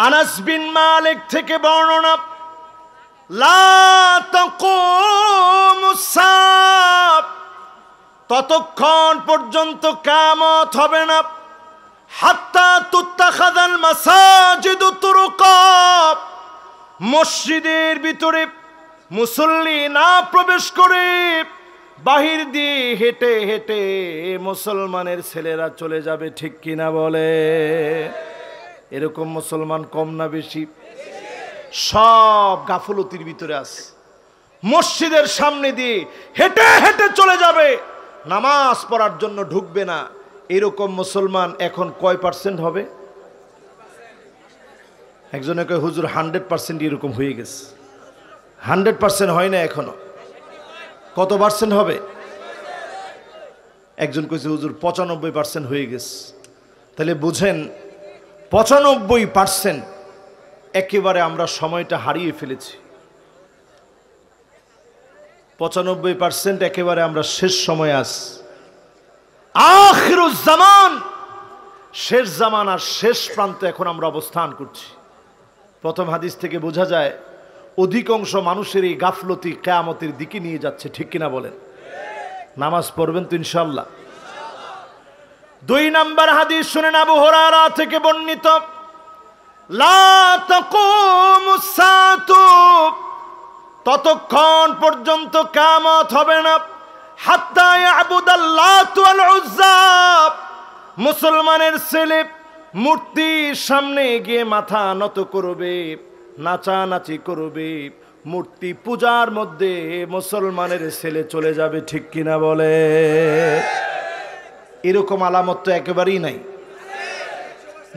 আনাস বিন মালিক থেকে বর্ণনা, লা তাকুমুস সাআহ, ততক্ষণ পর্যন্ত কিয়ামত হবে না, হাত্তা তুত্তাখাযাল মাসাজিদু তুরুকা, মসজিদের ভিতরে মুসল্লি না প্রবেশ করে বাহির দিয়ে হেঁটে হেঁটে মুসলমানের ছেলেরা চলে যাবে। ঠিক কিনা বলে? এরকম মুসলমান কম না বেশি? সব গাফলতির ভিতরে আছে। মসজিদের সামনে দিয়ে হেঁটে হেঁটে চলে যাবে, নামাজ পড়ার জন্য ঢুকবে না। এরকম মুসলমান এখন কয় পার্সেন্ট হবে? একজনে কয় হুজুর 100% এরকম হয়ে গেছে। 100% হয় না এখনো। কত পার্সেন্ট হবে? একজন কইছে হুজুর 95% হয়ে গেছে। তাহলে বুঝেন 95% একেবারে আমরা সময়টা হারিয়ে ফেলেছি। 95% একেবারে আমরা শেষ সময় আছি। আখিরুজ জামান, শেষ জামানার শেষ প্রান্তে এখন আমরা অবস্থান করছি। প্রথম হাদিস থেকে বোঝা যায় অধিকাংশ মানুষের এই গাফলতি কিয়ামতের দিকে নিয়ে যাচ্ছে। ঠিক কিনা বলেন? নামাজ পড়বেন তো ইনশাআল্লাহ? 2 নম্বর হাদিস শুনেন, আবু হুরায়রা থেকে বর্ণিত, লা তাকুমুস সাআতু, ততক্ষণ পর্যন্ত কিয়ামত হবে না, হাত্তা ইয়াবুদাল্লাতু ওয়াল উজ্জা, মুসলমানের ছেলে মূর্তির সামনে গিয়ে মাথা নত করবে, নাচানাচি করবে, মূর্তি পূজার মধ্যে মুসলমানের ছেলে চলে যাবে। ঠিক কিনা বলে? এরকম আলামত তো একেবারেই নাই।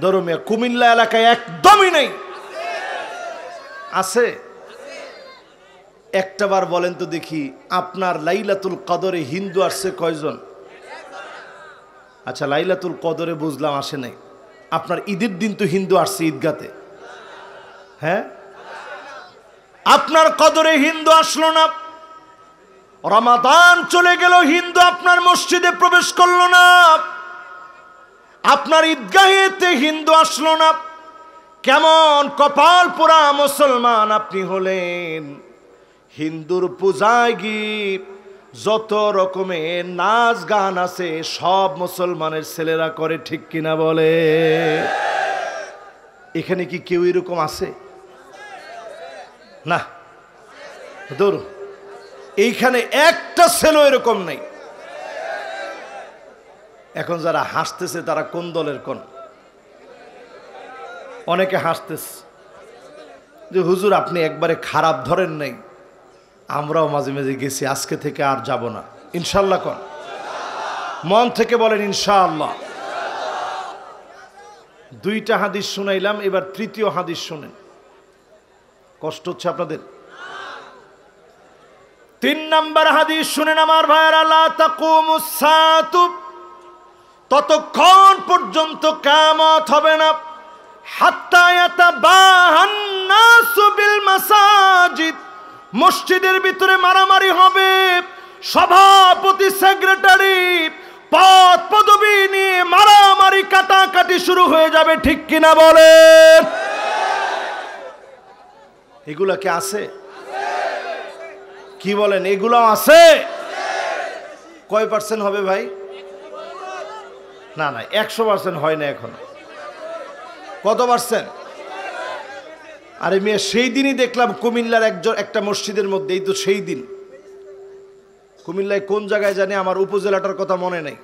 ধর্মীয় কুমিল্লা এলাকায় একদমই নেই। আছে? একটাবার বলেন তো দেখি, আপনার লাইলাতুল কদরে হিন্দু আসছে কয়জন? আচ্ছা, লাইলাতুল কদরে বুঝলাম আসে নাই। আপনার ঈদের দিন তো হিন্দু আসছে ঈদগাতে, হ্যাঁ? আপনার কদরে হিন্দু আসলো না। রমাদান চলে গেল, হিন্দু আপনার মসজিদে প্রবেশ করলো না। আপনার ঈদগাহেতে হিন্দু আসলো না। কেমন কপাল পোড়া মুসলমান আপনি হলেন! হিন্দুর পূজায় গিয়ে যত রকমের নাচ গান আছে সব মুসলমানের ছেলেরা করে। ঠিক কিনা বলে? এখানে কি কেউ এরকম আছে? না, দূর। এইখানে একটা ছেলে এরকম নেই। এখন যারা হাসতেছে তারা কোন দলের? কোন? অনেকে হাসতেছে যে হুজুর আপনি একবারে খারাপ ধরেন নাই, আমরাও মাঝে মাঝে গেছি, আজকে থেকে আর যাব না ইনশাআল্লাহ। কোন? মন থেকে বলেন ইনশাআল্লাহ। 2টা হাদিস শুনাইলাম, এবার 3য় হাদিস শুনেন। কষ্ট হচ্ছে আপনাদের? 3 নম্বর হাদিস শুনেন আমার ভাইরা, লা তাকুমুস সাআতু, ততক্ষণ পর্যন্ত কিয়ামত হবে না, হাত্তা ইয়াতাবাহান নাসু বিল মাসাজিদ, মসজিদের ভিতরে মারামারি হবে। সভাপতি, সেক্রেটারি, পদ পদবি নিয়ে মারামারি কাটাকাটি শুরু হয়ে যাবে। ঠিক কিনা বলেন? এগুলা কি আছে? কি বলেন? এগুলো আছে? কয় পার্সেন্ট হবে ভাই? না না, 100% হয় না এখন। কত পার্সেন্ট? আরে মেয়ে, সেই দিনই দেখলাম কুমিল্লার একটা মসজিদের মধ্যে, এই তো সেই দিন, কুমিল্লায় কোন জায়গায় জানি, আমার উপজেলাটার কথা মনে নেই,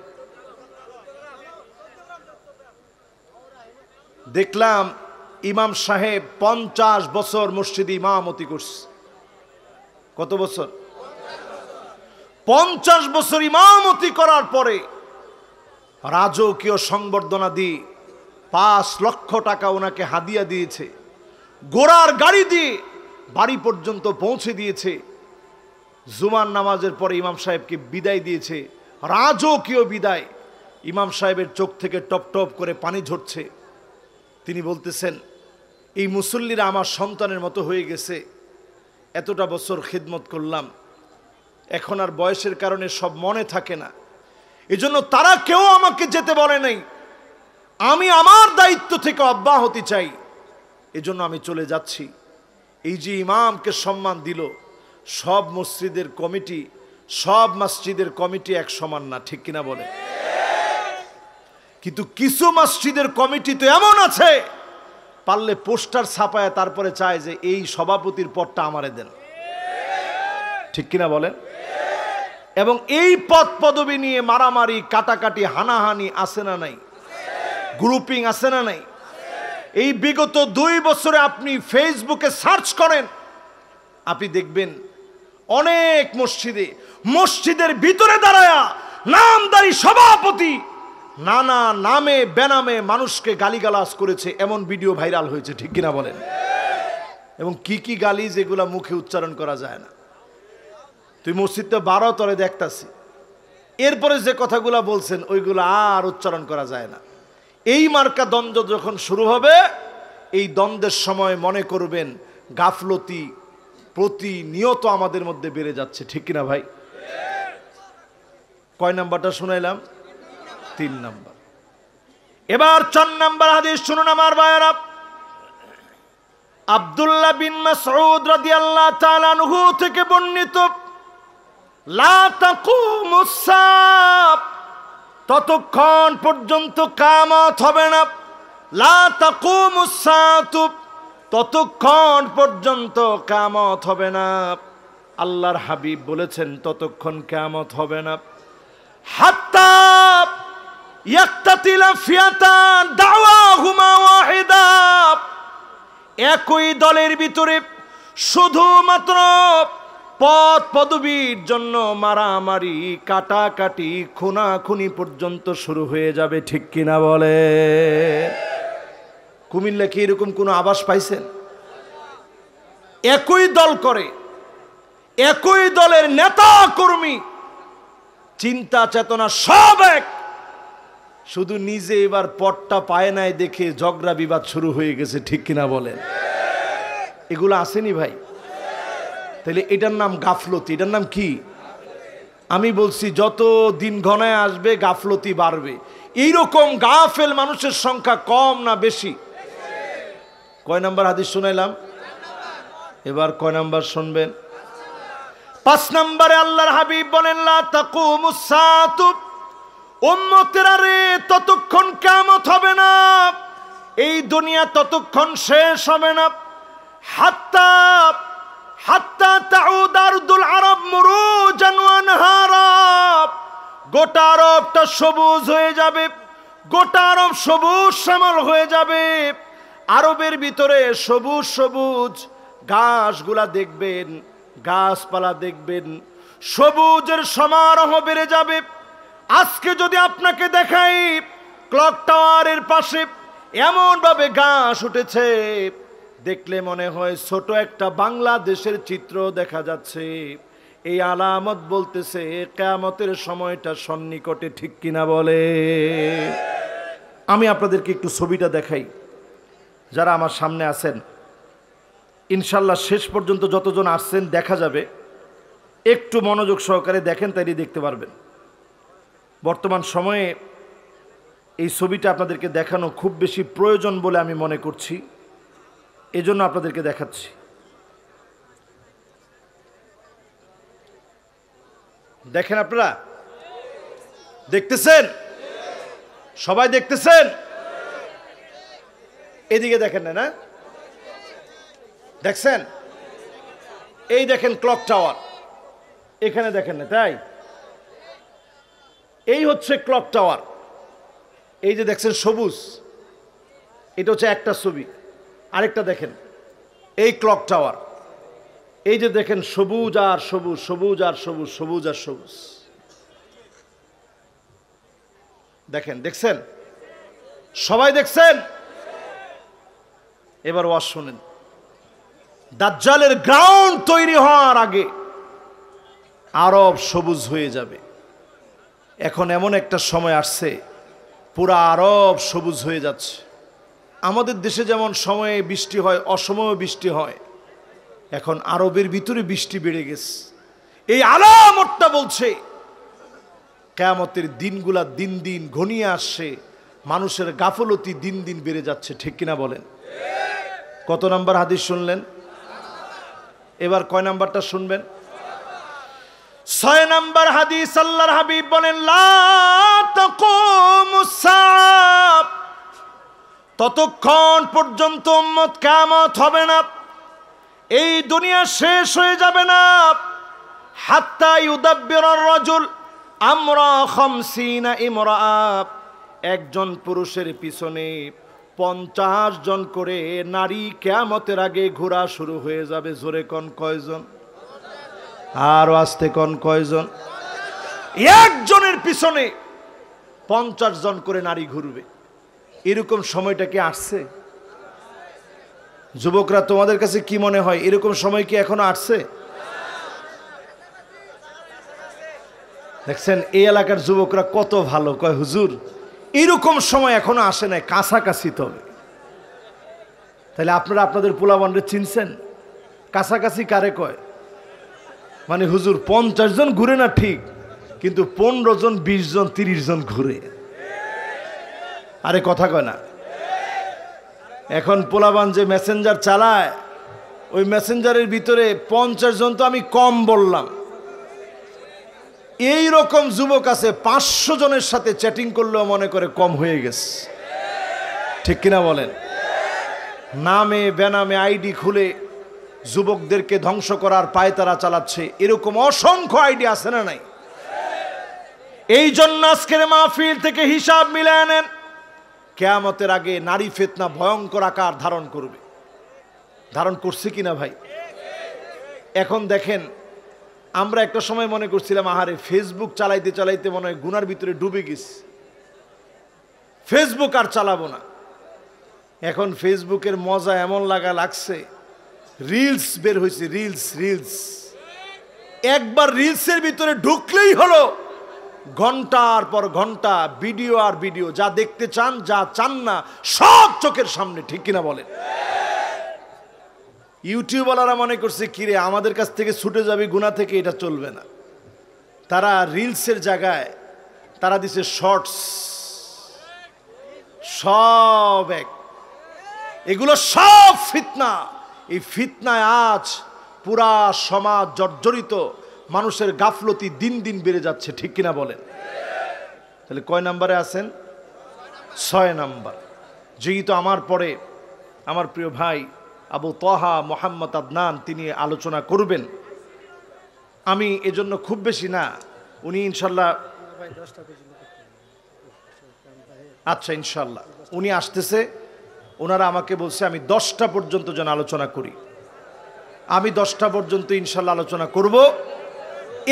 দেখলাম ইমাম সাহেব 50 বছর মসজিদে ইমামতি করছে। কত বছর? 50 বছর ইমামতি করার পরে রাজকীয় সংবর্ধনা দিয়ে 5 লক্ষ টাকা ওনাকে হাদিয়া দিয়েছে, ঘোড়ার গাড়ি দিয়ে বাড়ি পর্যন্ত পৌঁছে দিয়েছে। জুমার নামাজের পরে ইমাম সাহেবকে বিদায় দিয়েছে, রাজকীয় বিদায়। ইমাম সাহেবের চোখ থেকে টপ টপ করে পানি ঝরছে। তিনি বলতেছেন, এই মুসল্লিরা আমার সন্তানের মতো হয়ে গেছে, এতটা বছর খিদমত করলাম, এখন আর বয়সের কারণে সব মনে থাকে না, এজন্য তারা কেউ আমাকে যেতে বলে নাই, আমি আমার দায়িত্ব থেকে অব্যাহতি চাই। এজন্য আমি চলে যাচ্ছি। এই যে ইমামকে সম্মান দিল, সব মসজিদের কমিটি, সব মসজিদের কমিটি এক সমান না, ঠিক কিনা বলে? কিন্তু কিছু মসজিদের কমিটি তো এমন আছে, পারলে পোস্টার ছাপায় তারপরে চায় যে এই সভাপতির পদটা আমারে দেন, ঠিক কিনা বলেন? এবং এই পদ পদবি নিয়ে মারামারি, কাটাকাটি, হানাহানি আছে না নাই? গ্রুপিং আছে না নাই? এই বিগত 2 বছরে আপনি ফেসবুকে সার্চ করেন, আপনি দেখবেন অনেক মসজিদের ভিতরে দাঁড়ায়া নামদারি সভাপতি নানা নামে বেনামে মানুষকে গালিগালাজ করেছে, এমন ভিডিও ভাইরাল হয়েছে, ঠিক কিনা বলেন? এবং কি কি গালি যেগুলা মুখে উচ্চারণ করা যায় না। তুই মসজিদটা 12 তরে দেখতাছি, এরপরে যে কথাগুলা বলছেন ওইগুলো আর উচ্চারণ করা যায় না। এই মার্কা দ্বন্দ্ব যখন শুরু হবে, এই দ্বন্দ্বের সময় মনে করবেন গাফলতি প্রতিনিয়ত আমাদের মধ্যে বেড়ে যাচ্ছে, ঠিক কিনা ভাই? কয় নাম্বারটা শুনাইলাম? 3 নাম্বার। এবার 4 নাম্বার হাদিস শুনুন আমার ভাইয়েরা। আব্দুল্লাহ বিন মাসউদ রাদিয়াল্লাহু তাআলা আনহু থেকে বর্ণিত, লা তাকুমুস সাআহ, ততক্ষণ পর্যন্ত কিয়ামত হবে না। লা তাকুমুস সাআতু, ততক্ষণ পর্যন্ত কিয়ামত হবে না। আল্লাহর হাবিব বলেছেন ততক্ষণ কিয়ামত হবে না। হাত্তা ইয়াক্তাতিলা ফিয়াতান দাওয়াহুমা ওয়াহিদা, একই দলের ভিতরে শুধুমাত্র পদ পদবীর জন্য মারামারি, কাটাকাটি, খুনাখুনি পর্যন্ত শুরু হয়ে যাবে, ঠিক কিনা বলে? কুমিল্লা কি এরকম কোনো আভাস পাইছেন? একই দল করে, একই দলের নেতা কর্মী, চিন্তা চেতনা সব এক, শুধু নিজে এবার পদটা পায় নাই দেখে ঝগড়া বিবাদ শুরু হয়ে গেছে, ঠিক কিনা বলেন? এগুলো আসেনি ভাই? তাহলে এটার নাম গাফলতি। এটার নাম কি? আমি বলছি যত দিন ঘনায় আসবে গাফলতি বাড়বে। এইরকম গাফেল মানুষের সংখ্যা কম না বেশি? কয় নাম্বার হাদিস শুনাইলাম? এবার কয় নাম্বার শুনবেন? 5 নম্বরে আল্লাহর হাবিব বলেন, লা তাকুমুস সাআতু, উম্মতেরা রে, ততক্ষণ কিয়ামত হবে না, এই দুনিয়া ততক্ষণ শেষ হবে না। হাত্তা তাউদ আরদুল আরব মুরুজান ওয়া আনহারা, গোটা আরবটা সবুজ হয়ে যাবে, গোটা আরব সবুজ শ্যামল হয়ে যাবে। আরবের ভিতরে সবুজ সবুজ ঘাসগুলা দেখবেন, গাছপালা দেখবেন, সবুজের সমারোহ বেড়ে যাবে। আজকে যদি আপনাকে দেখাই ক্লক টাওয়ারের পাশে এমন ভাবে ঘাস উঠেছে, দেখলে মনে হয় ছোট একটা বাংলাদেশের চিত্র দেখা যাচ্ছে। এই আলামত বলতেছে কিয়ামতের সময়টা সন্নিকটে, ঠিক কিনা বলে? আমি আপনাদেরকে একটু ছবিটা দেখাই। যারা আমার সামনে আছেন ইনশাল্লাহ শেষ পর্যন্ত যতজন আসছেন দেখা যাবে, একটু মনোযোগ সহকারে দেখেন, তাইলে দেখতে পারবেন। বর্তমান সময়ে এই ছবিটা আপনাদেরকে দেখানো খুব বেশি প্রয়োজন বলে আমি মনে করছি, এজন্য আপনাদেরকে দেখাচ্ছি। দেখেন, আপনারা দেখতেছেন? সবাই দেখতেছেন? এদিকে দেখেন না? দেখছেন? এই দেখেন ক্লক টাওয়ার, এখানে দেখেন না? তাই এই হচ্ছে ক্লক টাওয়ার। এই যে দেখছেন সবুজ, এটা হচ্ছে একটা ছবি। আরেকটা দেখেন, এই ক্লক টাওয়ার, এই যে দেখেন সবুজ আর সবুজ, সবুজ আর সবুজ, সবুজ আর সবুজ। দেখেন, দেখছেন? সবাই দেখছেন? এবার ওয়াজ শুনেন। দাজ্জালের গ্রাউন্ড তৈরি হওয়ার আগে আরব সবুজ হয়ে যাবে। এখন এমন একটা সময় আসছে পুরা আরব সবুজ হয়ে যাচ্ছে। আমাদের দেশে যেমন সময়ে বৃষ্টি হয়, অসময়ে বৃষ্টি হয়, এখন আরবের ভিতরে বৃষ্টি বেড়ে গেছে। এই আলামতটা বলছে কিয়ামতের দিনগুলা দিন দিন ঘনিয়ে আসছে, মানুষের গাফলতি দিন দিন বেড়ে যাচ্ছে, ঠিক কিনা বলেন? কত নাম্বার হাদিস শুনলেন? এবার কয় নাম্বারটা শুনবেন? 6 নাম্বার হাদিস। আল্লাহর হাবিব বলেন, লা তাকুমুস সাআহ, ততক্ষণ পর্যন্ত উম্মত কিয়ামত হবে না, এই দুনিয়া শেষ হয়ে যাবে না, হাত্তা ইউদাব্বিরার রাজুল আমরা 50 ইমরাআ, একজন পুরুষের পিছনে 50 জন করে নারী কিয়ামতের আগে ঘোরা শুরু হয়ে যাবে। জোরে কোন কয়জন? আর আস্তে কোন কয়জন? একজনের পিছনে 50 জন করে নারী ঘুরবে। এরকম সময়টা কি আসছে? যুবকরা, তোমাদের কাছে কি মনে হয় এরকম সময় কি এখনো আসছে? দেখছেন এই এলাকার যুবকরা কত ভালো, কয় হুজুর এরকম সময় এখনো আসে নাই, কাছাকাছি তবে। তাহলে আপনারা আপনাদের পোলাবনরে চিনছেন? কাছাকাছি কারে কয়? মানে হুজুর 50 জন ঘুরে না ঠিক, কিন্তু 15 জন 20 জন 30 জন ঘুরে। আরে কথা কয় না। এখন পোলাবান যে মেসেঞ্জার চালায়, ওই মেসেঞ্জারের ভিতরে 50 জন তো আমি কম বললাম, এই রকম যুবক আছে 500 জনের সাথে চ্যাটিং করলেও মনে করে কম হয়ে গেছে। ঠিক কিনা বলেন? নামে বেনামে আইডি খুলে যুবকদেরকে ধ্বংস করার পায়তারা চালাচ্ছে। এরকম অসংখ্য আইডি আছে না নাই? এই জন্য আজকের মাহফিল থেকে হিসাব মিলায় নেন, কিয়ামতের আগে নারী ফিতনা ভয়ঙ্কর আকার ধারণ করবে। ধারণ করছে কিনা ভাই? এখন দেখেন, আমরা একটা সময় মনে করছিলাম আহারে ফেসবুক চালাইতে চালাইতে মনে হয় গুনার ভিতরে ডুবে গেছি, ফেসবুক আর চালাবো না। এখন ফেসবুকের মজা এমন লাগছে, রিলস বের হয়েছে, রিলস। একবার রিলসের ভিতরে ঢুকলেই হলো ঘন্টার পর ঘন্টা ভিডিও আর ভিডিও, যা দেখতে চান যা চান না সব চোখের সামনে। ঠিক কিনা বলেন? ইউটিউবওয়ালারা মনে করছে কিরে আমাদের কাছ থেকে ছুটে যাবে গুনাহ থেকে, এটা চলবে না। তারা রিলসের জায়গায় তারা দিছে শর্টস, সব এক। এগুলো সব ফিতনা। এই ফিতনায় আজ পুরা সমাজ জর্জরিত, মানুষের গাফলতি দিন দিন বেড়ে যাচ্ছে। ঠিক কিনা বলেন? তাহলে কয় নাম্বারে আছেন? 6 নাম্বার। যেহেতু আমার পরে আমার প্রিয় ভাই আবু তহা মোহাম্মদ আদনান তিনি আলোচনা করবেন, আমি এজন্য খুব বেশি না, উনি ইনশাল্লাহ, আচ্ছা ইনশাল্লাহ উনি আসতেছে, ওনারা আমাকে বলছে আমি 10টা পর্যন্ত যেন আলোচনা করি। আমি 10টা পর্যন্ত ইনশাল্লাহ আলোচনা করব।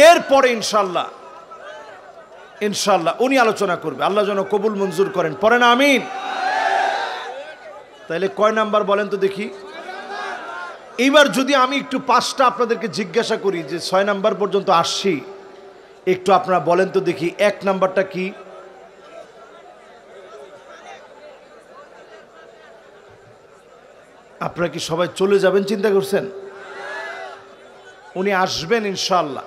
এরপরে ইনশাল্লাহ উনি আলোচনা করবে। আল্লাহ যেন কবুল মঞ্জুর করেন, পড়েন আমিন। তাইলে কয় নাম্বার বলেন তো দেখি? এইবার যদি আমি একটু 5টা আপনাদেরকে জিজ্ঞাসা করি যে 6 নাম্বার পর্যন্ত আসছি, একটু আপনারা বলেন তো দেখি 1 নাম্বারটা কি? আপনারা কি সবাই চলে যাবেন চিন্তা করছেন? উনি আসবেন ইনশাআল্লাহ,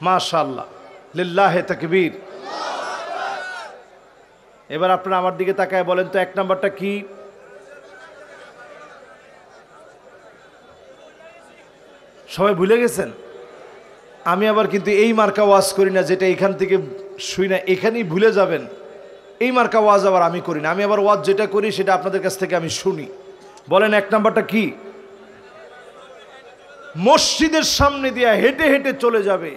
মাশাআল্লাহ, লিল্লাহে তাকবীর। এবার আপনারা আমার দিকে তাকায় বলেন তো 1 নাম্বারটা কি? সবাই ভুলে গেছেন? আমি আবার কিন্তু এই মার্কা ওয়াজ করি না যেটা এখান থেকে শুই না এখানেই ভুলে যাবেন, এই মার্কা ওয়াজ আবার আমি করি না। আমি আবার ওয়াজ যেটা করি সেটা আপনাদের কাছ থেকে আমি শুনি। বলেন 1 নাম্বারটা কি? মসজিদের সামনে দিয়ে হেঁটে হেঁটে চলে যাবে,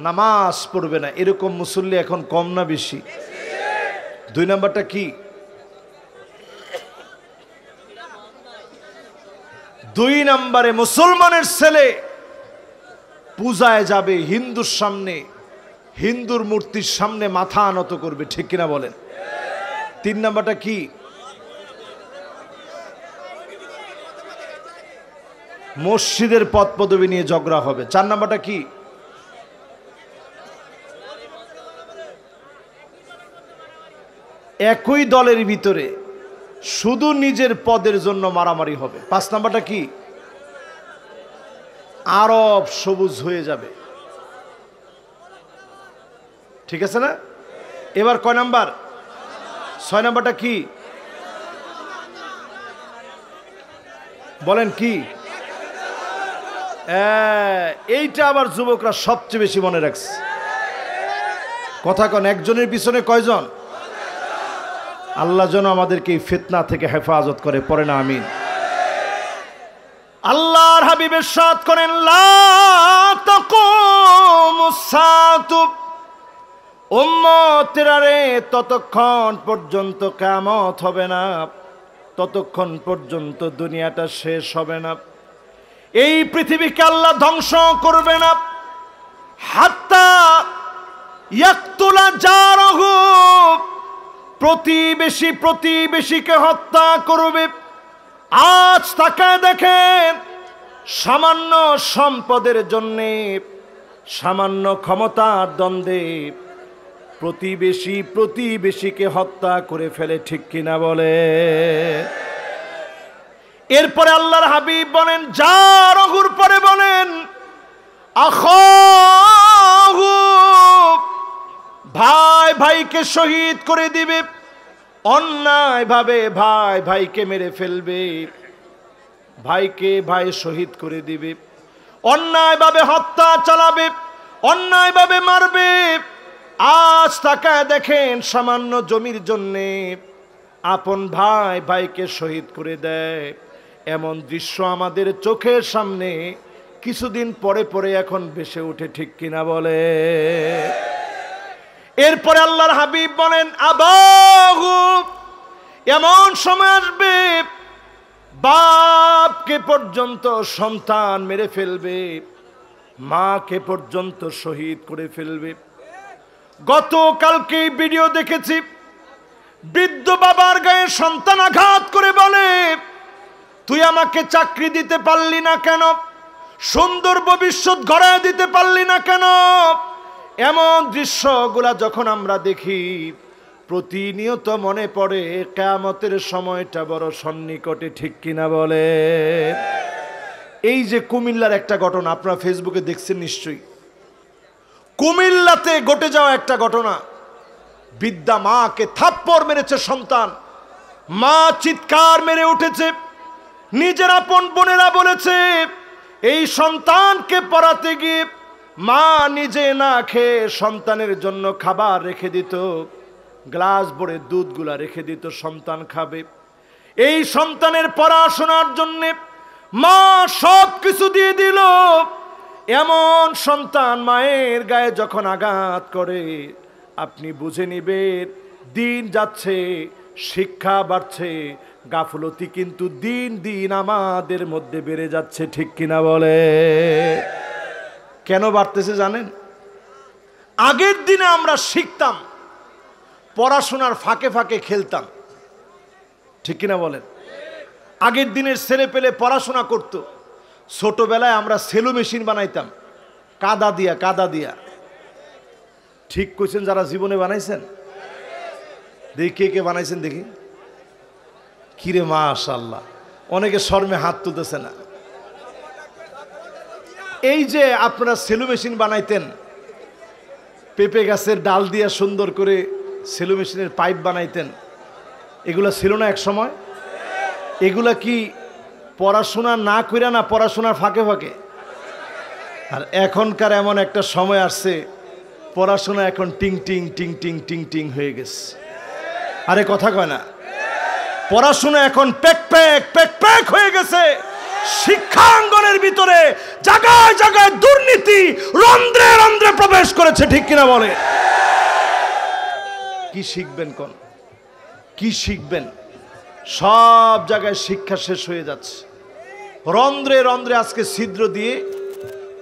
নামাজ পড়বে না, এরকম মুসল্লি এখন কম না বেশি? 2 নাম্বারটা কি? 2 নাম্বারে মুসলমানের ছেলে পূজায় যাবে, হিন্দুর সামনে, হিন্দুর মূর্তির সামনে মাথা নত করবে। ঠিক কিনা বলেন? 3 নাম্বারটা কি? মসজিদের পদ পদবি নিয়ে ঝগড়া হবে। 4 নাম্বারটা কি? একই দলের ভিতরে শুধু নিজের পদের জন্য মারামারি হবে। 5 নাম্বারটা কি? আরব সবুজ হয়ে যাবে। ঠিক আছে না? এবার কয় নাম্বার? 6 নাম্বারটা কি? বলেন কি? এইটা আবার যুবকরা সবচেয়ে বেশি মনে রাখছে। কথা কন, একজনের পিছনে কয়জন? আল্লাহ যেন আমাদেরকে এই ফিতনা থেকে হেফাজত করে, পড়ে না আমিন। আল্লাহর হাবিব ইরশাদ করেন, লা তাকুমুস সাআতু, উম্মতেরা রে, ততক্ষণ পর্যন্ত কিয়ামত হবে না, ততক্ষণ পর্যন্ত দুনিয়াটা শেষ হবে না, এই পৃথিবীকে আল্লাহ ধ্বংস করবে না, হাত্তা ইয়াকতুলা জারহু, প্রতিবেশী প্রতিবেশীকে হত্যা করবে। আজ তাকায় দেখেন, সামান্য সম্পদের জন্যে, সামান্য ক্ষমতার দ্বন্দ্বে প্রতিবেশী প্রতিবেশীকে হত্যা করে ফেলে, ঠিক কিনা বলে? এরপরে আল্লাহর হাবিব বলেন, জারহুর পরে বলেন আখাহু, ভাই ভাইকে শহীদ করে দিবে, অন্যায় ভাবে ভাই ভাইকে মেরে ফেলবে, ভাইকে ভাই শহীদ করে দিবে, অন্যায় ভাবে হত্যা চালাবে, অন্যায় ভাবে মারবে। আজ তাকায় দেখেন, সামান্য জমির জন্যে আপন ভাই ভাইকে শহীদ করে দেয়। এমন দৃশ্য আমাদের চোখের সামনে কিছুদিন পরে পরে এখন ভেসে ওঠে, ঠিক কিনা বলে? এরপরে আল্লাহর হাবিব বলেন আবাহু, এমন সময় আসবে বাপকে পর্যন্ত সন্তান মেরে ফেলবে, মাকে পর্যন্ত শহীদ করে ফেলবে। গতকালকে ভিডিও দেখেছি, বৃদ্ধ বাবার গায়ে সন্তান আঘাত করে বলে, তুই আমাকে চাকরি দিতে পারলি না কেন? সুন্দর ভবিষ্যৎ গড়ায় দিতে পারলি না কেন? এমন দৃশ্যগুলা যখন আমরা দেখি, প্রতিনিয়ত মনে পড়ে কিয়ামতের সময়টা বড় সন্নিকটে, ঠিক কিনা বলে? এই যে কুমিল্লার একটা ঘটনা আপনারা ফেসবুকে দেখছেন নিশ্চয়ই, কুমিল্লাতে ঘটে যাওয়া একটা ঘটনা। বৃদ্ধা মাকে থাপ্পড় মেরেছে সন্তান, মা চিৎকার মেরে উঠেছে। নিজের আপন বোনেরা বলেছে, এই সন্তানকে পড়াতে গিয়ে মা নিজে না খেয়ে সন্তানের জন্য খাবার রেখে দিত, গ্লাস ভরে দুধগুলা রেখে দিত, সন্তান খাবে। এই সন্তানের পড়াশোনার জন্য মা সব কিছু দিয়ে দিল। এমন সন্তান মায়ের গায়ে যখন আঘাত করে, আপনি বুঝে নিবেন দিন যাচ্ছে, শিক্ষা বাড়ছে, গাফলতি কিন্তু দিন দিন আমাদের মধ্যে বেড়ে যাচ্ছে, ঠিক কিনা বলে? কেন বাড়তেছে জানেন? আগের দিনে আমরা শিখতাম, পড়াশোনার ফাঁকে ফাঁকে খেলতাম, ঠিক কিনা বলেন? আগের দিনের ছেলে পেলে পড়াশোনা করত। ছোটবেলায় আমরা সেলো মেশিন বানাইতাম, কাদা দিয়া কাদা দিয়া। ঠিক কইছেন যারা জীবনে বানাইছেন? দেখি কে কে বানাইছেন দেখি। কিরে মাশাআল্লাহ, অনেকে শর্মে হাত তুলতেছে না। এই যে আপনারা সেলো মেশিন বানাইতেন, পেঁপে গাছের ডাল দিয়ে সুন্দর করে সেলো মেশিনের পাইপ বানাইতেন, এগুলা ছিল না এক সময়? এগুলা কি পড়াশোনা না কইরা না পড়াশোনার ফাঁকে ফাঁকে? আর এখনকার এমন একটা সময় আসছে, পড়াশোনা এখন টিং টিং টিং টিং টিং টিং হয়ে গেছে। আরে কথা কয় না? পড়াশোনা এখন প্যাক প্যাক প্যাক প্যাক হয়ে গেছে। শিক্ষাঙ্গনের ভিতরে জায়গায় জায়গায় দুর্নীতি রন্ধ্রে রন্ধ্রে প্রবেশ করেছে, ঠিক কিনা বলে? কি শিখবেন কোন? কি শিখবেন? সব জায়গায় শিক্ষা শেষ হয়ে যাচ্ছে। রন্ধ্রে রন্ধ্রে আজকে ছিদ্র দিয়ে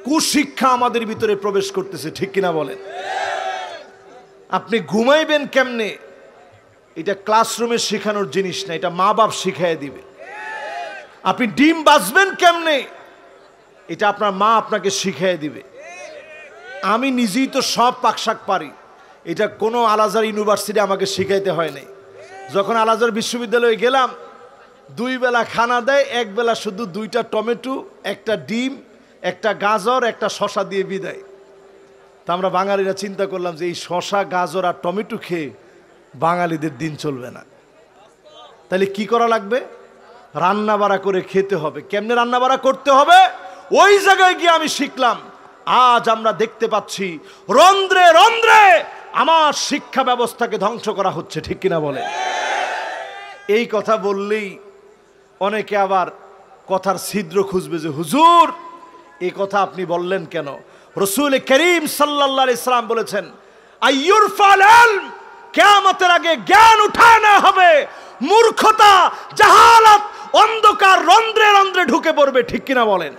কুশিক্ষা আমাদের ভিতরে প্রবেশ করতেছে, ঠিক কিনা বলেন? আপনি ঘুমাইবেন কেমনে, এটা ক্লাসরুমে শেখানোর জিনিস না, এটা মা বাপ শিখাইয়া দিবে। আপনি ডিম বাজবেন কেমনে, এটা আপনার মা আপনাকে শিখাইয়া দিবে। আমি নিজেই তো সব পাকশাক পারি, এটা কোনো আল-আজহার ইউনিভার্সিটি আমাকে শিখাইতে হয় নাই। যখন আল-আজহার বিশ্ববিদ্যালয়ে গেলাম, 2 বেলা খানা দেয়, 1 বেলা শুধু 2টা টমেটো, একটা ডিম, একটা গাজর, একটা শশা দিয়ে বিদায়। তা আমরা বাঙালিরা চিন্তা করলাম যে এই শশা গাজর আর টমেটো খেয়ে বাঙালিদের দিন চলবে না, তাহলে কি করা লাগবে? রান্না বাড়া করে খেতে হবে। কেমনে রান্না বাড়া করতে হবে ওই জায়গায় গিয়ে আমি শিখলাম। আজ আমরা দেখতে পাচ্ছি রন্ধ্রে রন্ধ্রে আমার শিক্ষা ব্যবস্থাকে ধ্বংস করা হচ্ছে, ঠিক কিনা বলে? এই কথা বললেই অনেকে আবার কথার ছিদ্র খুঁজবে যে হুজুর এই কথা আপনি বললেন কেন? রাসূল করিম সাল্লাল্লাহু আলাইহি সাল্লাম বলেছেন আইয়ুরফাল ইলম, কিয়ামতের আগে জ্ঞান উঠায় না হবে, মূর্খতা জাহালাত অন্ধকার রন্ধ্রে রন্ধ্রে ঢুকে পড়বে, ঠিক কিনা বলেন?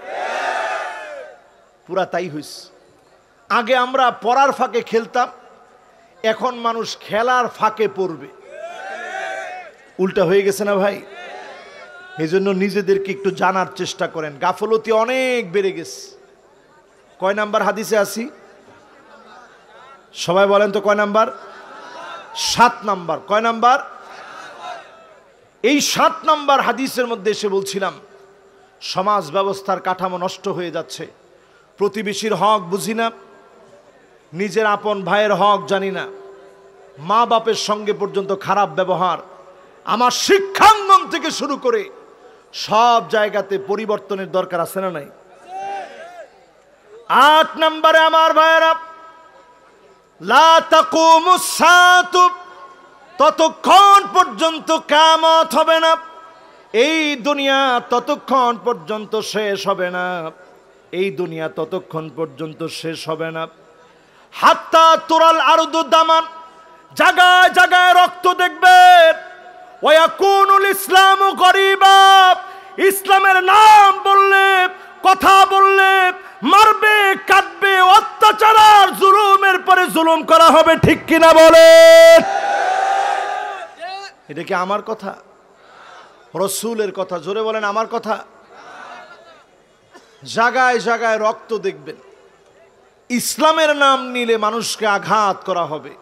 পুরা তাই হইছে। আগে আমরা পড়ার ফাঁকে খেলতাম, এখন মানুষ খেলার ফাঁকে পড়বে। উল্টা হয়ে গেছে না ভাই? এই জন্য নিজেদেরকে একটু জানার চেষ্টা করেন। গাফলতি অনেক বেড়ে গেছে। কয় নাম্বার হাদিসে আছি? সবাই বলেন তো কয় নাম্বার? 7 নাম্বার। কয় নাম্বার? এই 7 নাম্বার হাদিসের মধ্যে এসে বলছিলাম সমাজ ব্যবস্থার কাঠামো নষ্ট হয়ে যাচ্ছে। প্রতিবেশীর হক বুঝি না, নিজের আপন ভাইয়ের হক জানি না, মা বাপের সঙ্গে পর্যন্ত খারাপ ব্যবহার। আমার শিক্ষাঙ্গন থেকে শুরু করে সব জায়গাতে পরিবর্তনের দরকার আছে না নাই? 8 নম্বরে আমার ভাইয়েরা, লা তাকুমুস সাআতু, ততক্ষণ পর্যন্ত কিয়ামত হবে না, এই দুনিয়া ততক্ষণ পর্যন্ত শেষ হবে না, এই দুনিয়া ততক্ষণ পর্যন্ত শেষ হবে না। হাত্তা তুরাল আরদু দামান, জায়গায় জায়গায় রক্ত দেখবেন। ওয়াকুনুল ইসলামু গরিবা, ইসলামের নাম বললে কথা বললে মারবে কাটবে, অত্যাচার আর জুলুমের পরে জুলুম করা হবে, ঠিক কিনা বলেন? এটা কি আমার কথা? রাসূলের কথা। জোরে বলেন আমার কথা। জায়গায় জায়গায় রক্ত দেখবেন, ইসলামের নাম নিলে মানুষকে আঘাত করা হবে।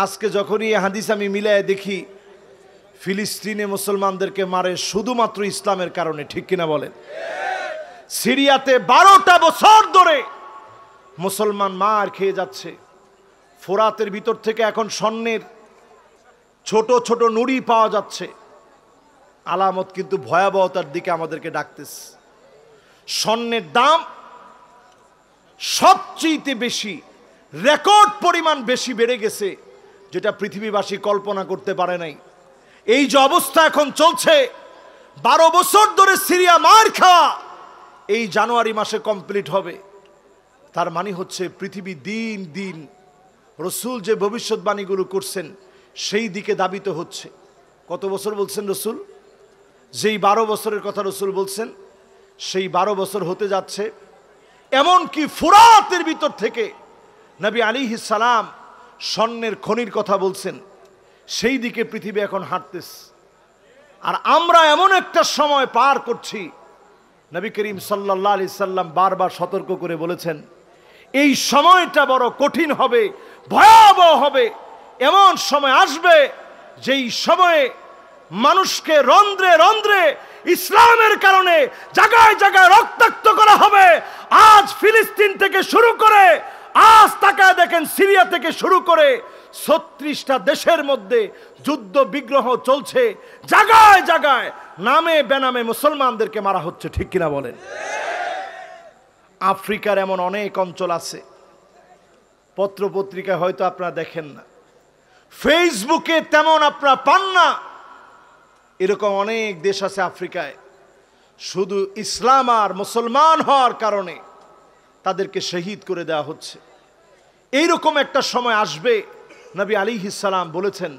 আজকে যখনই এই হাদিস আমি মিলায় দেখি, ফিলিস্তিনে মুসলমানদেরকে মারে শুধুমাত্র ইসলামের কারণে, ঠিক কিনা বলেন? সিরিয়াতে 12টা বছর ধরে মুসলমান মার খেয়ে যাচ্ছে। ফোরাতের ভিতর থেকে এখন স্বর্ণের ছোট ছোট নুড়ি পাওয়া যাচ্ছে। আলামত কিন্তু ভয়াবহতার দিকে আমাদেরকে ডাকতেছে। স্বর্ণের দাম সবচেয়ে বেশি, রেকর্ড পরিমাণ বেশি বেড়ে গেছে, যেটা পৃথিবীবাসী কল্পনা করতে পারে নাই। এই যে অবস্থা এখন চলছে, 12 বছর ধরে সিরিয়া মার খাওয়া এই জানুয়ারি মাসে কমপ্লিট হবে। তার মানে হচ্ছে পৃথিবী দিন দিন রাসূল যে ভবিষ্যৎবাণীগুলো করছেন সেই দিকে দাবিত হচ্ছে। কত বছর বলছেন রাসূল? যেই 12 বছরের কথা রাসূল বলছেন সেই 12 বছর হতে যাচ্ছে। এমনকি ফুরাতের ভিতর থেকে নবী আলাইহিস সালাম স্বর্ণের খনির কথা বলছেন, সেই দিকে পৃথিবী এখন হাঁটতেছে। আর আমরা এমন একটা সময় পার করছি, নবী করিম সাল্লাল্লাহু আলাইহি সাল্লাম বারবার সতর্ক করে বলেছেন এই সময়টা বড় কঠিন হবে, ভয়াবহ হবে। এমন সময় আসবে যেই সময়ে মানুষকে রন্ধ্রে রন্ধ্রে ইসলামের কারণে জায়গায় জায়গায় রক্তাক্ত করা হবে। আজ ফিলিস্তিন থেকে শুরু করে, আজ তাকায় দেখেন সিরিয়া থেকে শুরু করে 36টা দেশের মধ্যে যুদ্ধ বিগ্রহ চলছে। জায়গায় জায়গায় নামে বেনামে মুসলমানদেরকে মারা হচ্ছে, ঠিক কিনা বলেন? আফ্রিকার এমন অনেক অঞ্চল আছে, পত্রপত্রিকায় হয়তো আপনারা দেখেন না, ফেসবুকে তেমন আপনারা পান না। এরকম অনেক দেশ আছে আফ্রিকায়, শুধু ইসলাম আর মুসলমান হওয়ার কারণে তাদেরকে শহীদ করে দেওয়া হচ্ছে। এইরকম একটা সময় আসবে, নবী আলাইহিস সালাম বলেছেন,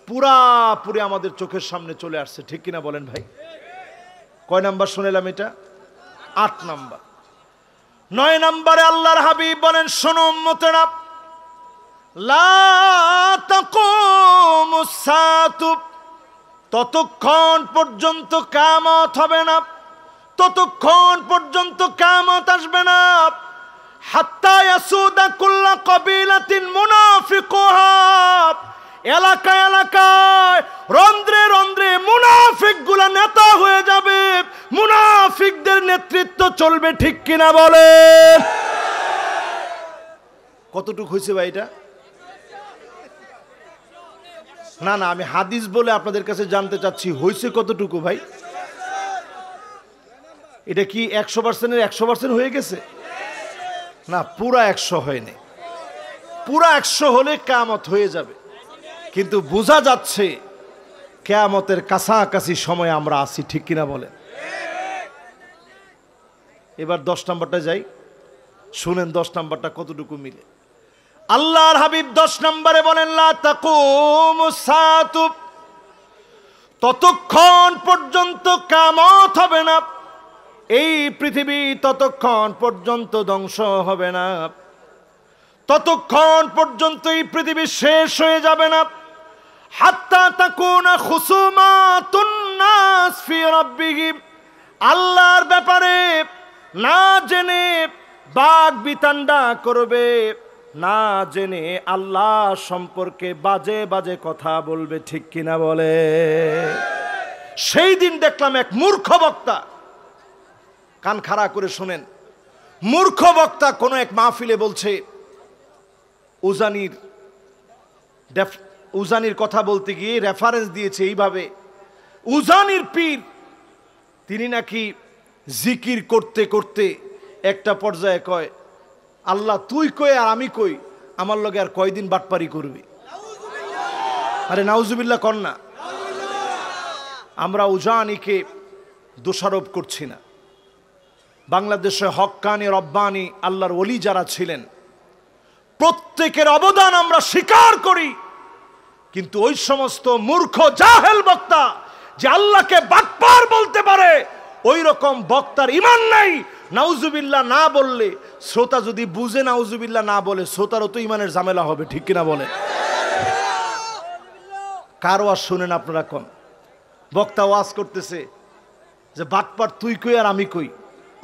পুরাপুরি আমাদের চোখের সামনে চলে আসছে, ঠিক কিনা বলেন ভাই? কয় নাম্বার শুনেলাম এটা? 8 নাম্বার। 9 নম্বরে আল্লাহর হাবিব বলেন, শোনো উম্মতেরা, লা তাকুমুস সাআতু, ততক্ষণ পর্যন্ত কিয়ামত হবে না, ততক্ষণ পর্যন্ত কিয়ামত আসবে না, হাত্তা ইয়াসুদা কুল্লা কবিলাতিন মুনাফিকুহা, এলাকায় এলাকায় রন্ধ্রে রন্ধ্রে মুনাফিকগুলা নেতা হয়ে যাবে, মুনাফিকদের নেতৃত্ব চলবে, ঠিক কিনা বলেন? কতটুকু হয়েছে ভাই এটা? না না, আমি হাদিস বলে আপনাদের কাছে জানতে চাচ্ছি, হয়েছে কতটুকু ভাই? এটা কি 100%-এর 100% হয়ে গেছে? না, পুরা 100 হয়নি। পুরা 100 হলে কিয়ামত হয়ে যাবে, কিন্তু বোঝা যাচ্ছে কিয়ামতের কাছাকাছি সময় আমরা আছি, ঠিক কিনা বলেন? এবার 10 নম্বরটা যাই, শুনেন 10 নম্বরটা কতটুকু মিলে। আল্লাহর হাবিব 10 নম্বরে বলেন, লা তাকুমুস সাআতু, ততক্ষণ পর্যন্ত কিয়ামত হবে না, এই পৃথিবী ততক্ষণ পর্যন্ত ধ্বংস হবে না, ততক্ষণ পর্যন্ত এই পৃথিবী শেষ হয়ে যাবে না, হাত্তা তাকুনা খুসুমাতুন নাস ফি রাব্বিহিম, আল্লাহর ব্যাপারে না জেনে বাগ বিতণ্ডা করবে, না জেনে আল্লাহ সম্পর্কে বাজে বাজে কথা বলবে, ঠিক কিনা বলে? সেই দিন দেখলাম এক মূর্খ বক্তা, কান খাড়া করে শুনেন, মূর্খ বক্তা কোন এক মাহফিলে বলছে উজানির কথা বলতে গিয়ে রেফারেন্স দিয়েছে এইভাবে, উজানির পীর তিনি নাকি জিকির করতে করতে একটা পর্যায়ে কয়, আল্লাহ তুই কই আর আমি কই, আমার লগে আর কয়দিন বাটপারি করবি? আরে নাউজুবিল্লাহ কর না। আমরা উজানিকে দোষারোপ করছি না, বাংলাদেশে হক্কানি রব্বানি আল্লাহর ওলি যারা ছিলেন প্রত্যেকের অবদান আমরা স্বীকার করি, কিন্তু ওই সমস্ত মূর্খ জাহেল বক্তা যে আল্লাহকে বাটপার বলতে পারে, ওই রকম বক্তার ঈমান নাই। নাউজুবিল্লাহ না বললে, শ্রোতা যদি বুঝে নাউজুবিল্লাহ না বলে, শ্রোতারও তো ঈমানের ঝামেলা হবে, ঠিক কিনা বলে? কার ওয়াজ শুনেন আপনারা? কোন বক্তা ওয়াজ করতেছে যে বাটপার তুই কই আর আমি কই,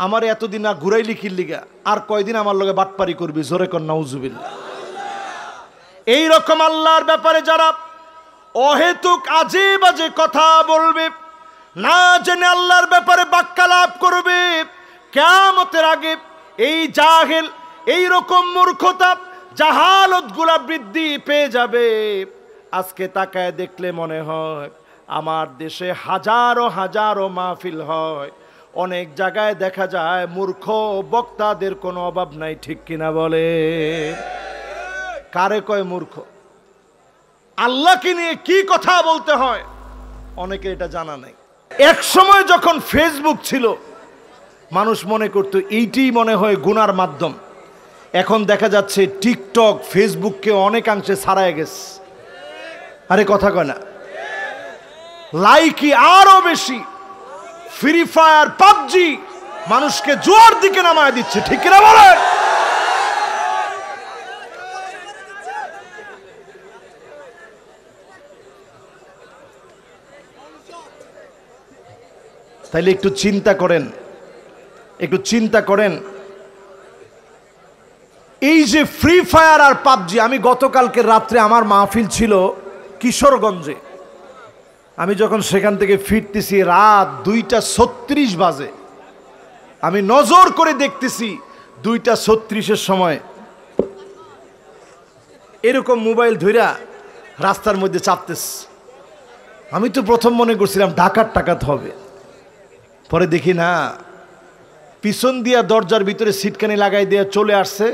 আমার এতদিন আর ঘুরাইলি কিল্লিগা, আর কয়দিন আমার লগে বাটপারি করবি? জোরে কর নাউজুবিল্লাহ। এই রকম আল্লাহর ব্যাপারে যারা অহেতুক আজে বাজে কথা বলবে, না জেনে আল্লাহর ব্যাপারে বাক্যালাপ করবে, কিয়ামতের আগে এই জাহেল, এই রকম মূর্খতা, জাহালত গুলা বৃদ্ধি পেয়ে যাবে। আজকে তাকায় দেখলে মনে হয় আমার দেশে হাজারো হাজারো মাহফিল হয়, অনেক জায়গায় দেখা যায় মূর্খ বক্তাদের কোনো অভাব নাই, ঠিক কিনা বলে? কারে কয় মূর্খ? আল্লাহকে নিয়ে কি কথা বলতে হয় অনেকে এটা জানা নাই। এক সময় যখন ফেসবুক ছিল, মানুষ মনে করতো এইটি মনে হয় গুনার মাধ্যম। এখন দেখা যাচ্ছে টিকটক ফেসবুককে অনেকাংশে ছাড়ায় গেছে। আরে কথা কয় না? লাইকি আরো বেশি, ফ্রি ফায়ার, পাবজি মানুষকে জোয়ার দিকে নামায় দিচ্ছে, ঠিক কিনা বলেন? তাইলে একটু চিন্তা করেন, একটু চিন্তা করেন, এই যে ফ্রি ফায়ার আর পাবজি। আমি গতকালকে রাত্রে আমার মাহফিল ছিল কিশোরগঞ্জে, আমি যখন সেখান থেকে ফিরতেছি রাত 2:36 বাজে, আমি নজর করে দেখতেছি 2:36-এর সময় এরকম মোবাইল ধইরা রাস্তার মধ্যে চাপতেছে। আমি তো প্রথম মনে করছিলাম ডাকাত হবে, পরে দেখি না, পিছন দিয়া দরজার ভিতরে সিটকানি লাগাই দিয়ে চলে আসছে,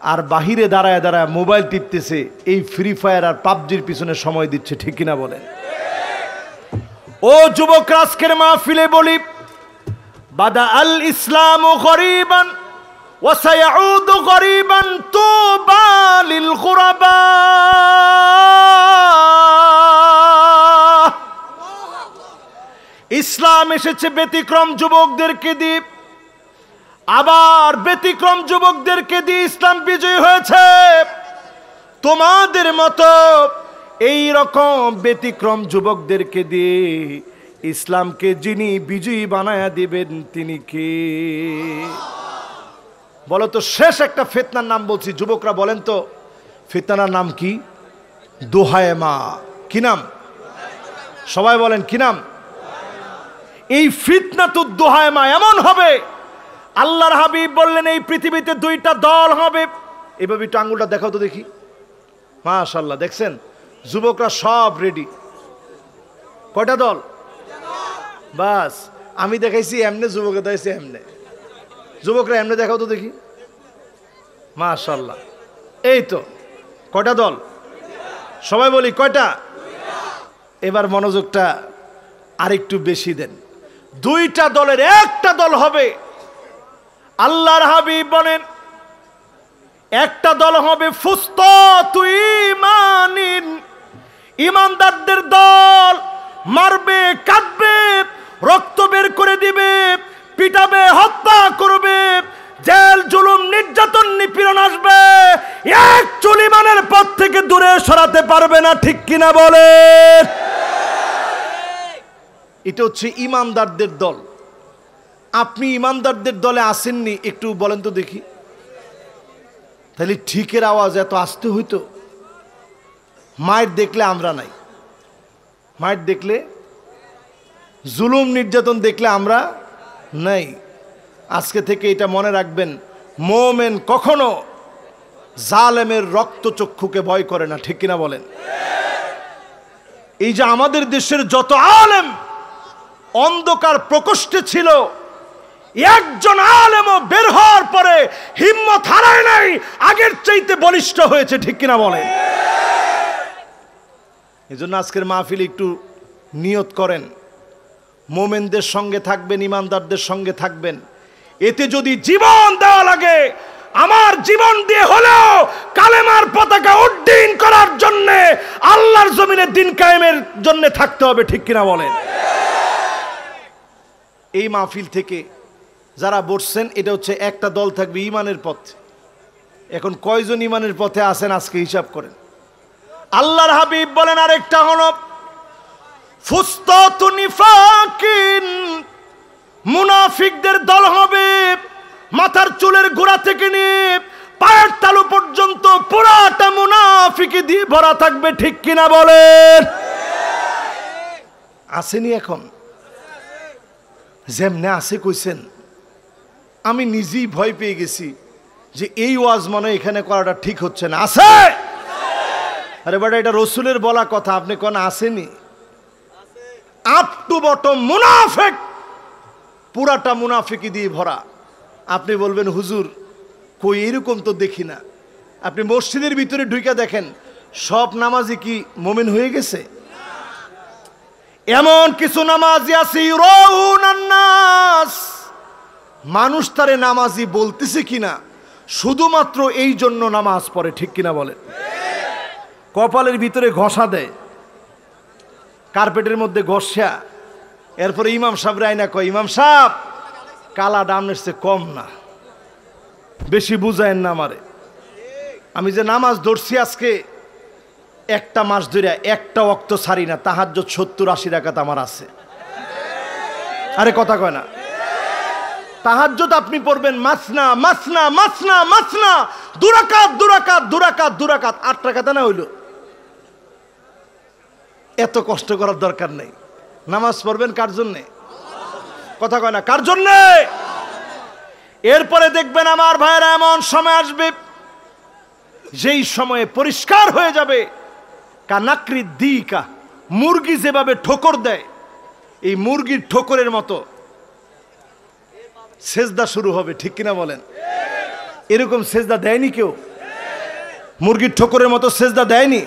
আর বাহিরে দাঁড়ায় দাঁড়ায় মোবাইল টিপতেছে, এই ফ্রি ফায়ার আর পাবজির পিছনে সময় দিচ্ছে, ঠিক কিনা বলেন? ও যুবক, আজকের মাহফিলে বলি, বাদা আল ইসলামু গরীবান ওয়া সায়াউদু গরীবান, তুবা লিল গুরাবা। ইসলাম এসেছে ব্যতিক্রম যুবকদেরকে দিয়ে, আবার ব্যতিক্রম যুবকদেরকে দিয়ে ইসলাম বিজয় হয়েছে। তোমাদের মতো এই রকম ব্যতিক্রম যুবকদেরকে দিয়ে ইসলামকে যিনি বিজয়ী বানায়া দিবেন তিনি কে? বলো তো। শেষ একটা ফিতনার নাম বলছি, যুবকরা বলেন তো ফিতনার নাম কি? দোহায় মা। কি নাম? সবাই বলেন কি নাম? এই ফিতনা তো দোহায় মা এমন হবে, আল্লাহর হাবিব বললেন এই পৃথিবীতে 2টা দল হবে। এভাবে একটু আঙ্গুলটা দেখাও তো দেখি। মাশাআল্লাহ, দেখছেন যুবকরা সব রেডি। কয়টা দল? বাস আমি দেখাইছি এমনে, যুবকে দেখাইছি এমনে। যুবকরা এমনে দেখাও তো দেখি। মাশাআল্লাহ। এই তো কয়টা দল? সবাই বলি কয়টা? এবার মনোযোগটা আরেকটু বেশি দেন। দুইটা দলের একটা দল হবে। আল্লাহর হাবিব বলেন একটা দল হবে ফুসতাতু ঈমানিন, ঈমানদারদের দল। মারবে, কাটবে, রক্ত বের করে দিবে, পিটাবে, হত্যা করবে, জেল জুলুম নির্যাতন নিপীড়ন আসবে, এক চুল ঈমানের পথ থেকে দূরে সরাতে পারবে না। ঠিক কিনা বলে? এটা হচ্ছে ঈমানদারদের দল। আপনি ঈমানদারদের দলে আসেননি, একটু বলেন তো দেখি। তাহলে ঠিকের আওয়াজ এত আসতে হইতো? মায়ের দেখলে আমরা নাই, মায়ের দেখলে, জুলুম নির্যাতন দেখলে আমরা নাই। আজকে থেকে এটা মনে রাখবেন, মোমেন কখনো জালেমের রক্তচক্ষুকে ভয় করে না। ঠিক কিনা বলেন? এই যে আমাদের দেশের যত আলেম অন্ধকার প্রকোষ্ঠে ছিল, একজন আলেমও বের হওয়ার পরে হিম্মত হারায় নাই, আগের চাইতে বলিষ্ঠ হয়েছে। ঠিক কিনা বলেন? এই জন্য আজকের মাহফিলে একটু নিয়ত করেন, মোমেনদের সঙ্গে থাকবেন, ঈমানদারদের সঙ্গে থাকবেন। এতে যদি জীবন দেওয়া লাগে, আমার জীবন দিয়ে হলেও কালেমার পতাকা উড্ডীন করার জন্য, আল্লাহর জমিনে দিন কায়েমের জন্য থাকতে হবে। ঠিক কিনা বলেন? এই মাহফিল থেকে যারা বসছেন, এটা হচ্ছে একটা দল থাকবে ঈমানের পথ। এখন কয়জন ঈমানের পথে আছেন আজকে হিসাব করেন। আল্লাহর হাবিব বলেন আরেকটা হলো ফুসতাতু নিফাকিন, মুনাফিকদের দল হবে। মাথার চুলের গোড়া থেকে নিয়ে পায়ের তালু পর্যন্ত পুরাটা মুনাফিকি দিয়ে ভরা থাকবে। ঠিক কিনা বলেন? আসেনি এখন? যেমনে আসে কইছেন, আমি নিজেই ভয় পেয়ে গেছি যে এই ওয়াজ মনে এখানে করাটা ঠিক হচ্ছে না। আছে? আরে বেটা, এটা রসুলের বলা কথা, আপনি কোন আসেনি? আপ টু বটম মুনাফিক, পুরাটা মুনাফিকি দিয়ে ভরা। আপনি বলবেন হুজুর কই, এরকম তো দেখি না। আপনি মসজিদের ভিতরে ঢুকে দেখেন, সব নামাজি কি মুমিন হয়ে গেছে? এমন কিছু নামাজি আছে ইউরাউনান নাস, মানুষ তারে নামাজি বলতেছে কিনা শুধুমাত্র এই জন্য নামাজ পড়ে। ঠিক কিনা বলে? কপালের ভিতরে ঘষা দেয়, কার্পেটের মধ্যে ঘষা, এরপরে ইমাম সাহেব রায়না কয়, ইমাম সাহেব কালা ডামনের চেয়ে কম না, বেশি বুঝায়েন না আমারে। আমি যে নামাজ ধরছি আজকে একটা মাস ধরে একটা ওয়াক্ত ছাড়ি না, তাহাজ্জুদ 70-80 রাকাত আমার আছে। আরে কথা কয় না? তাহাজ্জুদ আপনি পড়বেন মাসনা মাসনা মাসনা মাসনা, দুরাকাত দুরাকাত দুরাকাত দুরাকাত, 8 রাকাত না হইল। এত কষ্ট করার দরকার নেই। নামাজ পড়বেন কার জন্যে? কথা কয় না? কার জন্যে? এরপরে দেখবেন আমার ভাইয়েরা, এমন সময় আসবে যেই সময়ে পরিষ্কার হয়ে যাবে, কানাকরি দিকা, মুরগি যেভাবে ঠোকর দেয়, এই মুরগির ঠোকরের মতো সেজদা শুরু হবে। ঠিক কিনা বলেন? এরকম সেজদা দেয়নি কেউ? মুরগির ঠোকরের মতো সেজদা দেয়নি?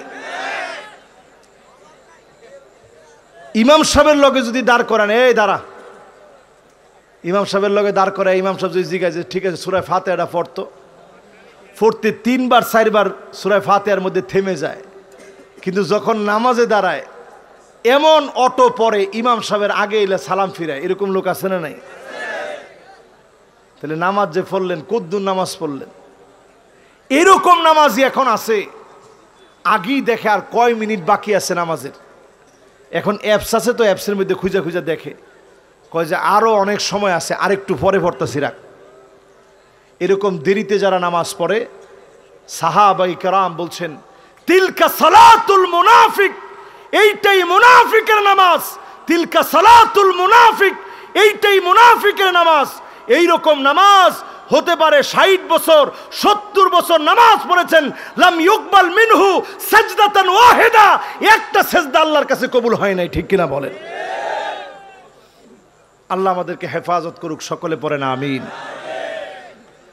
ইমাম সাহেবের লগে যদি দাঁড় করান, এই দাঁড়া, ইমাম সাহেবের লগে দাঁড় করায়, ইমাম সাহেব যদি জিজ্ঞাসা ঠিক আছে সূরা ফাতিহাটা পড়তো, পড়তে 3-4 সূরা ফাতিহার মধ্যে থেমে যায়। কিন্তু যখন নামাজে দাঁড়ায় এমন অটো পরে ইমাম সাহেবের আগে এলে সালাম ফিরায়। এরকম লোক আছে না নাই? তাহলে নামাজ যে পড়লেন, কদ্দুর নামাজ পড়লেন। এরকম নামাজই এখন আছে, আগেই দেখে আর কয় মিনিট বাকি আছে নামাজের। এখন অ্যাপস আছে তো, অ্যাপসের মধ্যে খুঁজে খুঁজে দেখে, কয় যে আরও অনেক সময় আছে, আরেকটু পরে পড়তেছি রাখ। এরকম দেরিতে যারা নামাজ পড়ে, সাহাবায়ে কেরাম বলছেন তিলকা সালাতুল মুনাফিক, এইটাই মুনাফিকের নামাজ। তিলকা সালাতুল মুনাফিক, এইটাই মুনাফিকের নামাজ। এইরকম নামাজ হতে পারে 60 বছর 70 বছর নামাজ পড়েছেন, লাম ইউকবাল মিনহু সাজদাতান ওয়াহিদা, একটা সেজদা আল্লাহর কাছে কবুল হয় নাই। ঠিক কিনা বলেন? আল্লাহ আমাদেরকে হেফাজত করুক, সকলে পড়েন আমিন।